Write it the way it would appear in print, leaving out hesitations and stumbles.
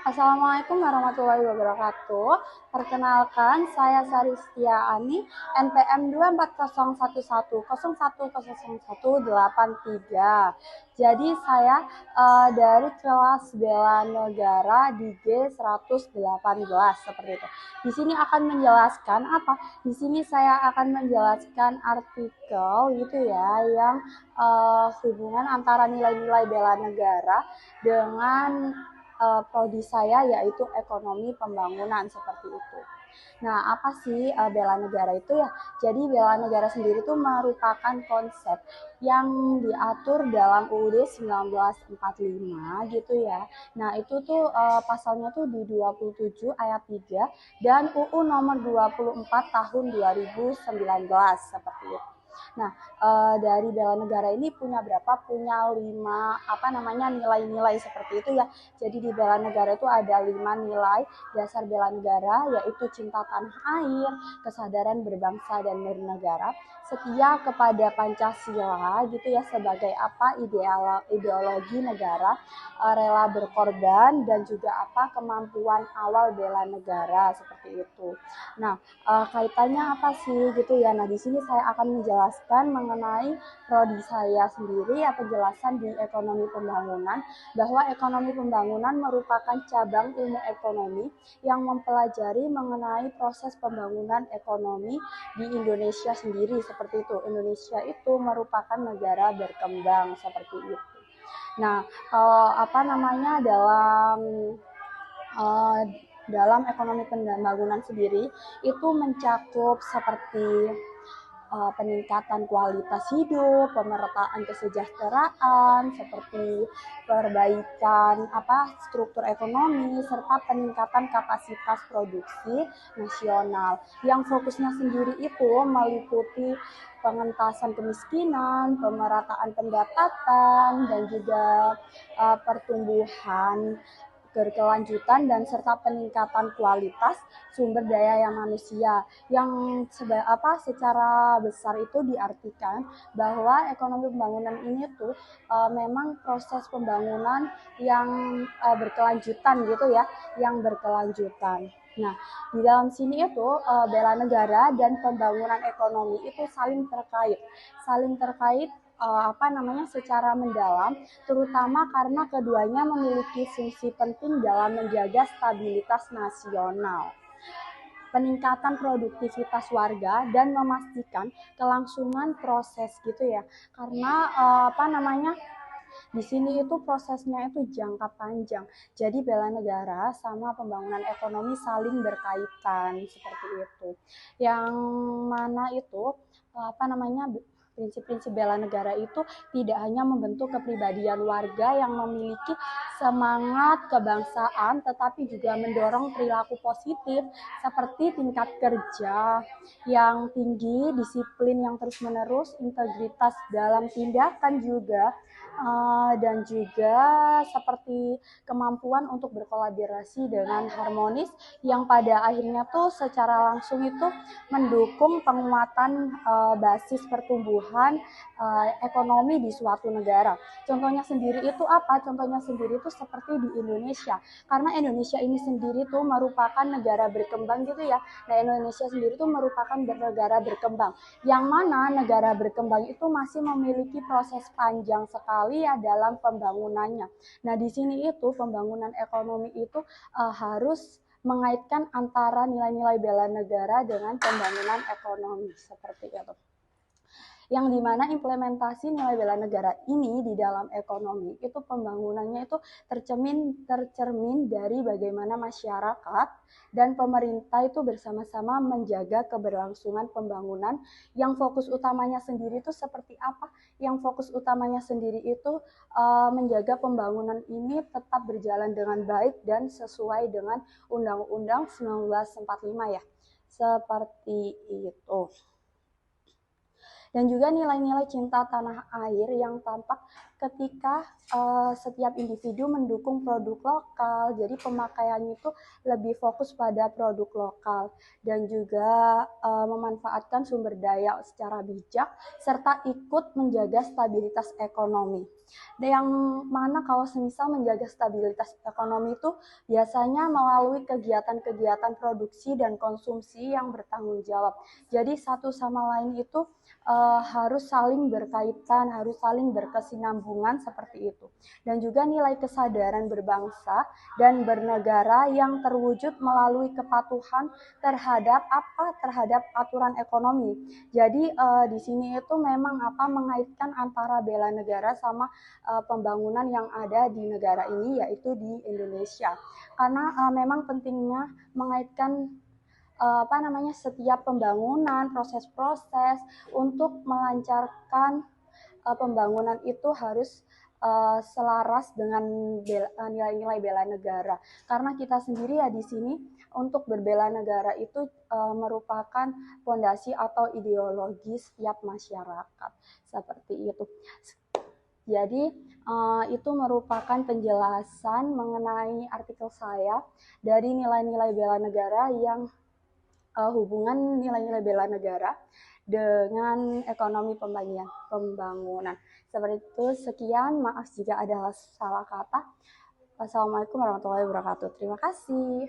Assalamualaikum warahmatullahi wabarakatuh. Perkenalkan, saya Sari Setiaani, NPM 24011010183. Jadi saya dari kelas Bela Negara di G118 seperti itu. Di sini akan menjelaskan apa? Di sini saya akan menjelaskan artikel gitu ya yang hubungan antara nilai-nilai bela negara dengan prodi saya yaitu ekonomi pembangunan seperti itu. Nah, apa sih bela negara itu ya? Jadi bela negara sendiri itu merupakan konsep yang diatur dalam UUD 1945 gitu ya. Nah, itu tuh pasalnya tuh di 27 ayat 3 dan UU nomor 24 tahun 2019 seperti itu. Nah, dari bela negara ini punya berapa? Punya 5 nilai-nilai seperti itu ya. Jadi di bela negara itu ada 5 nilai dasar bela negara, yaitu cinta tanah air, kesadaran berbangsa dan bernegara, setia kepada Pancasila gitu ya sebagai apa ideologi negara, rela berkorban dan juga apa kemampuan awal bela negara seperti itu. Nah, kaitannya apa sih gitu ya. Nah, di sini saya akan menjelaskan mengenai prodi saya sendiri ya, penjelasan di ekonomi pembangunan, bahwa ekonomi pembangunan merupakan cabang ilmu ekonomi yang mempelajari mengenai proses pembangunan ekonomi di Indonesia sendiri seperti itu. Indonesia itu merupakan negara berkembang seperti itu. Nah, dalam uh, dalam ekonomi pembangunan sendiri itu mencakup seperti peningkatan kualitas hidup, pemerataan kesejahteraan, seperti perbaikan struktur ekonomi serta peningkatan kapasitas produksi nasional. Yang fokusnya sendiri itu meliputi pengentasan kemiskinan, pemerataan pendapatan, dan juga pertumbuhan berkelanjutan dan serta peningkatan kualitas sumber daya manusia yang secara besar itu diartikan bahwa ekonomi pembangunan ini tuh memang proses pembangunan yang berkelanjutan gitu ya, yang berkelanjutan. Nah, di dalam sini itu bela negara dan pembangunan ekonomi itu saling terkait secara mendalam, terutama karena keduanya memiliki fungsi penting dalam menjaga stabilitas nasional, peningkatan produktivitas warga dan memastikan kelangsungan proses gitu ya. Karena di sini itu prosesnya itu jangka panjang. Jadi bela negara sama pembangunan ekonomi saling berkaitan seperti itu. Yang mana itu prinsip-prinsip bela negara itu tidak hanya membentuk kepribadian warga yang memiliki semangat kebangsaan, tetapi juga mendorong perilaku positif seperti tingkat kerja yang tinggi, disiplin yang terus-menerus, integritas dalam tindakan juga, dan juga seperti kemampuan untuk berkolaborasi dengan harmonis yang pada akhirnya tuh secara langsung itu mendukung penguatan basis pertumbuhan ekonomi di suatu negara. Contohnya sendiri itu apa? Contohnya sendiri itu seperti di Indonesia. Karena Indonesia ini sendiri tuh merupakan negara berkembang gitu ya. Nah, Indonesia sendiri tuh merupakan negara berkembang. Yang mana negara berkembang itu masih memiliki proses panjang sekali ya dalam pembangunannya. Nah, di sini itu pembangunan ekonomi itu harus mengaitkan antara nilai-nilai bela negara dengan pembangunan ekonomi seperti itu, yang dimana implementasi nilai bela negara ini di dalam ekonomi itu pembangunannya itu tercermin dari bagaimana masyarakat dan pemerintah itu bersama-sama menjaga keberlangsungan pembangunan. Yang fokus utamanya sendiri itu seperti apa? Yang fokus utamanya sendiri itu menjaga pembangunan ini tetap berjalan dengan baik dan sesuai dengan Undang-Undang 1945 ya. Seperti itu. dan juga nilai-nilai cinta tanah air yang tampak ketika setiap individu mendukung produk lokal. Jadi pemakaiannya itu lebih fokus pada produk lokal dan juga memanfaatkan sumber daya secara bijak serta ikut menjaga stabilitas ekonomi. Dan yang mana kalau semisal menjaga stabilitas ekonomi itu biasanya melalui kegiatan-kegiatan produksi dan konsumsi yang bertanggung jawab. Jadi satu sama lain itu harus saling berkaitan, harus saling berkesinambungan seperti itu. Dan juga nilai kesadaran berbangsa dan bernegara yang terwujud melalui kepatuhan terhadap terhadap aturan ekonomi. Jadi di sini itu memang mengaitkan antara bela negara sama pembangunan yang ada di negara ini yaitu di Indonesia. Karena memang pentingnya mengaitkan setiap pembangunan, proses-proses untuk melancarkan pembangunan itu harus selaras dengan nilai-nilai bela negara. Karena kita sendiri ya di sini untuk berbela negara itu merupakan fondasi atau ideologi setiap masyarakat. Seperti itu. Jadi itu merupakan penjelasan mengenai artikel saya dari nilai-nilai bela negara yang hubungan nilai-nilai bela negara dengan ekonomi pembangunan. Seperti itu, sekian, maaf jika ada salah kata. Wassalamualaikum warahmatullahi wabarakatuh. Terima kasih.